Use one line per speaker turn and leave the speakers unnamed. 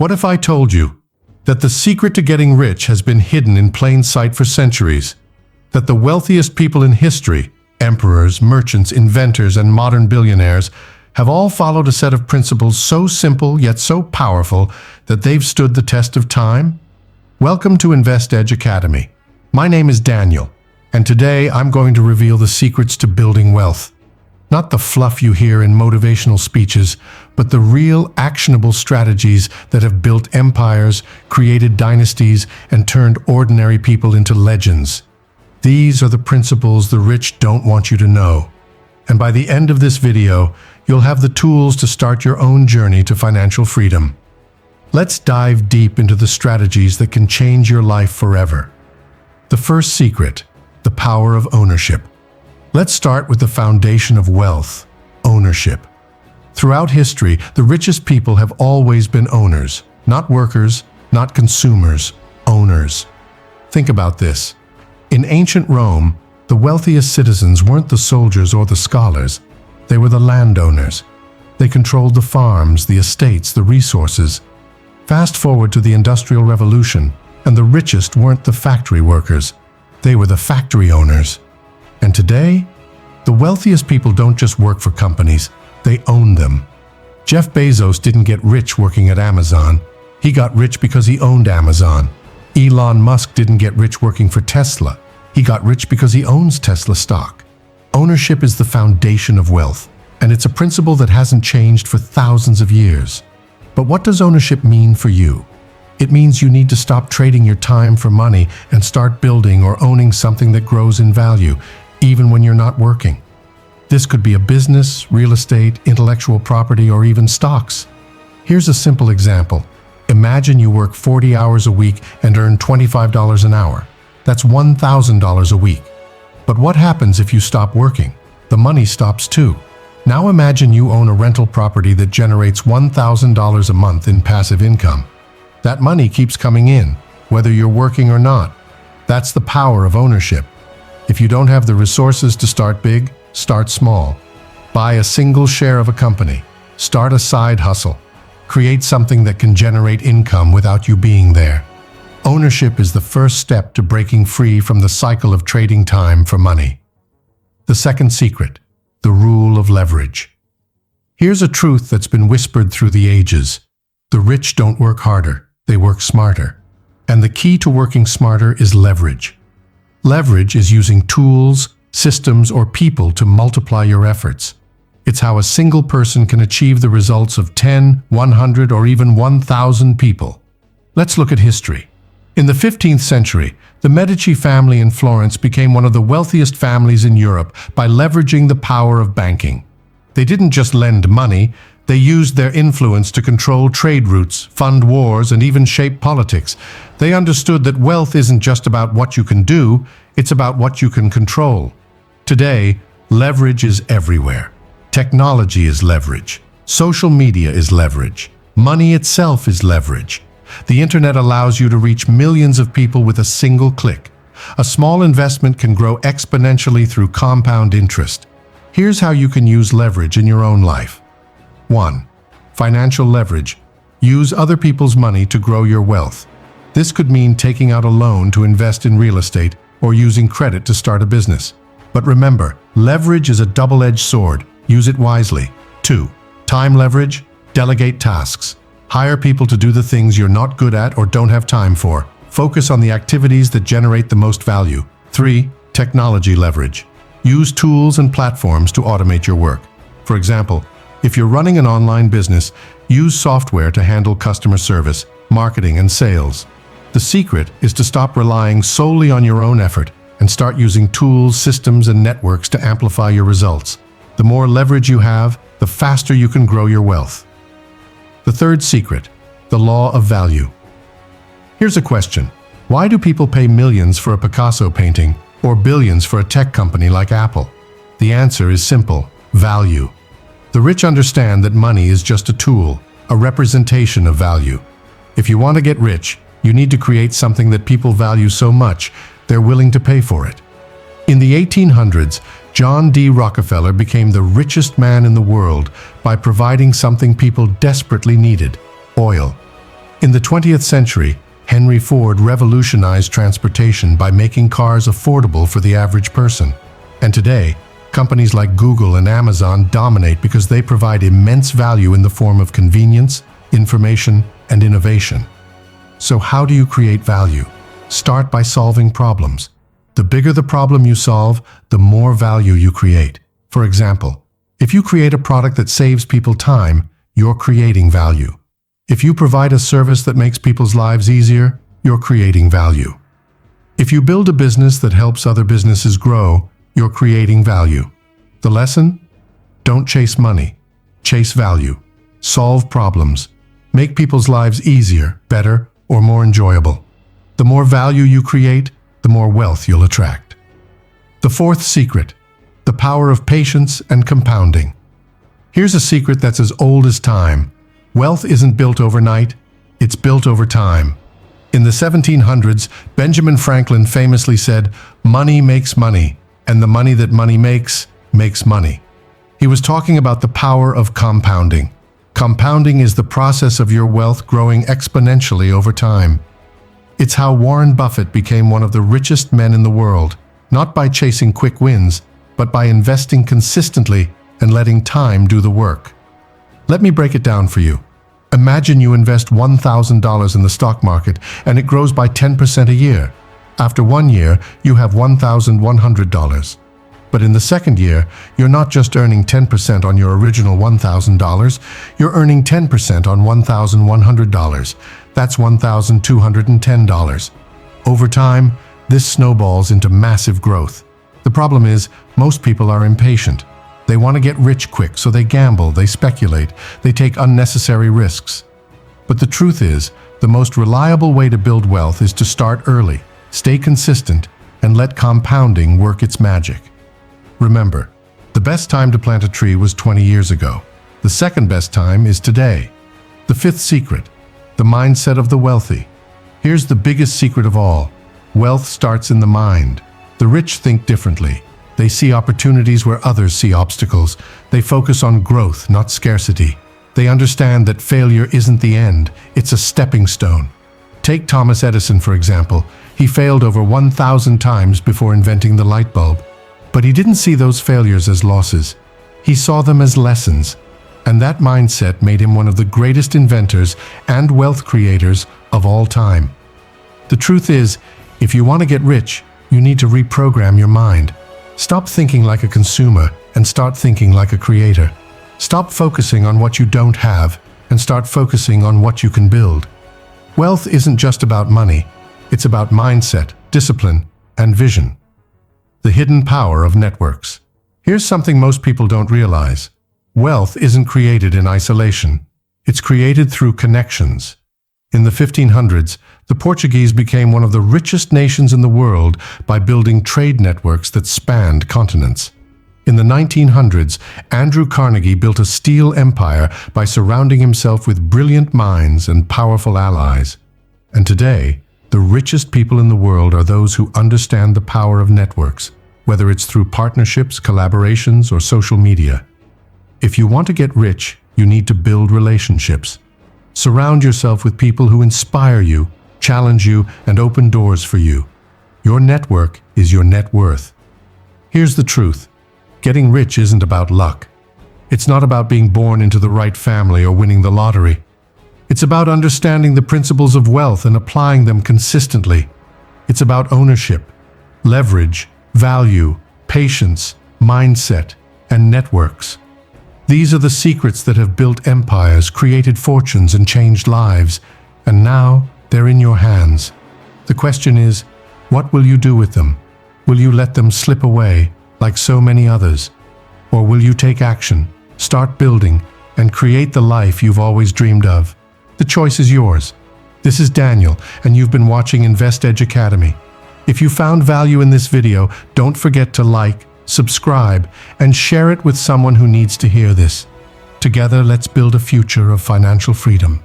What if I told you that the secret to getting rich has been hidden in plain sight for centuries? That the wealthiest people in history, emperors, merchants, inventors, and modern billionaires, have all followed a set of principles so simple yet so powerful that they've stood the test of time? Welcome to Invest Edge Academy. My name is Daniel, and today I'm going to reveal the secrets to building wealth. Not the fluff you hear in motivational speeches, but the real, actionable strategies that have built empires, created dynasties, and turned ordinary people into legends. These are the principles the rich don't want you to know. And by the end of this video, you'll have the tools to start your own journey to financial freedom. Let's dive deep into the strategies that can change your life forever. The first secret, the power of ownership. Let's start with the foundation of wealth, ownership. Throughout history, the richest people have always been owners, not workers, not consumers, owners. Think about this. In ancient Rome, the wealthiest citizens weren't the soldiers or the scholars. They were the landowners. They controlled the farms, the estates, the resources. Fast forward to the Industrial Revolution, and the richest weren't the factory workers. They were the factory owners. And today, the wealthiest people don't just work for companies, they own them. Jeff Bezos didn't get rich working at Amazon. He got rich because he owned Amazon. Elon Musk didn't get rich working for Tesla. He got rich because he owns Tesla stock. Ownership is the foundation of wealth, and it's a principle that hasn't changed for thousands of years. But what does ownership mean for you? It means you need to stop trading your time for money and start building or owning something that grows in value, even when you're not working. This could be a business, real estate, intellectual property, or even stocks. Here's a simple example. Imagine you work 40 hours a week and earn $25 an hour. That's $1,000 a week. But what happens if you stop working? The money stops too. Now imagine you own a rental property that generates $1,000 a month in passive income. That money keeps coming in, whether you're working or not. That's the power of ownership. If you don't have the resources to start big, start small. Buy a single share of a company. Start a side hustle. Create something that can generate income without you being there. Ownership is the first step to breaking free from the cycle of trading time for money. The second secret, the rule of leverage. Here's a truth that's been whispered through the ages. The rich don't work harder, they work smarter. And the key to working smarter is leverage. Leverage is using tools, systems, or people to multiply your efforts. It's how a single person can achieve the results of 10, 100, or even 1,000 people. Let's look at history. In the 15th century, the Medici family in Florence became one of the wealthiest families in Europe by leveraging the power of banking. They didn't just lend money, they used their influence to control trade routes, fund wars, and even shape politics. They understood that wealth isn't just about what you can do, it's about what you can control. Today, leverage is everywhere. Technology is leverage. Social media is leverage. Money itself is leverage. The internet allows you to reach millions of people with a single click. A small investment can grow exponentially through compound interest. Here's how you can use leverage in your own life. 1. Financial leverage. Use other people's money to grow your wealth. This could mean taking out a loan to invest in real estate or using credit to start a business. But remember, leverage is a double-edged sword. Use it wisely. 2. Time leverage. Delegate tasks. Hire people to do the things you're not good at or don't have time for. Focus on the activities that generate the most value. 3. Technology leverage. Use tools and platforms to automate your work. For example, if you're running an online business, use software to handle customer service, marketing, and sales. The secret is to stop relying solely on your own effort and start using tools, systems, and networks to amplify your results. The more leverage you have, the faster you can grow your wealth. The third secret, the law of value. Here's a question. Why do people pay millions for a Picasso painting or billions for a tech company like Apple? The answer is simple: value. The rich understand that money is just a tool, a representation of value. If you want to get rich, you need to create something that people value so much, they're willing to pay for it. In the 1800s, John D. Rockefeller became the richest man in the world by providing something people desperately needed: oil. In the 20th century, Henry Ford revolutionized transportation by making cars affordable for the average person. And today, companies like Google and Amazon dominate because they provide immense value in the form of convenience, information, and innovation. So how do you create value? Start by solving problems. The bigger the problem you solve, the more value you create. For example, if you create a product that saves people time, you're creating value. If you provide a service that makes people's lives easier, you're creating value. If you build a business that helps other businesses grow, you're creating value. The lesson? Don't chase money. Chase value. Solve problems. Make people's lives easier, better, or more enjoyable. The more value you create, the more wealth you'll attract. The fourth secret: the power of patience and compounding. Here's a secret that's as old as time. Wealth isn't built overnight, it's built over time. In the 1700s, Benjamin Franklin famously said, "Money makes money, and the money that money makes money." He was talking about the power of compounding. Compounding is the process of your wealth growing exponentially over time. It's how Warren Buffett became one of the richest men in the world, not by chasing quick wins, but by investing consistently and letting time do the work. Let me break it down for you. Imagine you invest $1,000 in the stock market and it grows by 10% a year. After 1 year, you have $1,100. But in the second year, you're not just earning 10% on your original $1,000, you're earning 10% on $1,100. That's $1,210. Over time, this snowballs into massive growth. The problem is, most people are impatient. They want to get rich quick, so they gamble, they speculate, they take unnecessary risks. But the truth is, the most reliable way to build wealth is to start early, stay consistent, and let compounding work its magic. Remember, the best time to plant a tree was 20 years ago. The second best time is today. The fifth secret: the mindset of the wealthy. Here's the biggest secret of all. Wealth starts in the mind. The rich think differently. They see opportunities where others see obstacles. They focus on growth, not scarcity. They understand that failure isn't the end, it's a stepping stone. Take Thomas Edison, for example. He failed over 1,000 times before inventing the light bulb. But he didn't see those failures as losses. He saw them as lessons. And that mindset made him one of the greatest inventors and wealth creators of all time. The truth is, if you want to get rich, you need to reprogram your mind. Stop thinking like a consumer and start thinking like a creator. Stop focusing on what you don't have and start focusing on what you can build. Wealth isn't just about money. It's about mindset, discipline, and vision. The hidden power of networks. Here's something most people don't realize. Wealth isn't created in isolation. It's created through connections. In the 1500s, the Portuguese became one of the richest nations in the world by building trade networks that spanned continents. In the 1900s, Andrew Carnegie built a steel empire by surrounding himself with brilliant minds and powerful allies. And today, the richest people in the world are those who understand the power of networks, whether it's through partnerships, collaborations, or social media. If you want to get rich, you need to build relationships. Surround yourself with people who inspire you, challenge you, and open doors for you. Your network is your net worth. Here's the truth. Getting rich isn't about luck. It's not about being born into the right family or winning the lottery. It's about understanding the principles of wealth and applying them consistently. It's about ownership, leverage, value, patience, mindset, and networks. These are the secrets that have built empires, created fortunes, and changed lives. And now, they're in your hands. The question is, what will you do with them? Will you let them slip away, like so many others? Or will you take action, start building, and create the life you've always dreamed of? The choice is yours. This is Daniel, and you've been watching Invest Edge Academy. If you found value in this video, don't forget to like, subscribe, and share it with someone who needs to hear this. Together, let's build a future of financial freedom.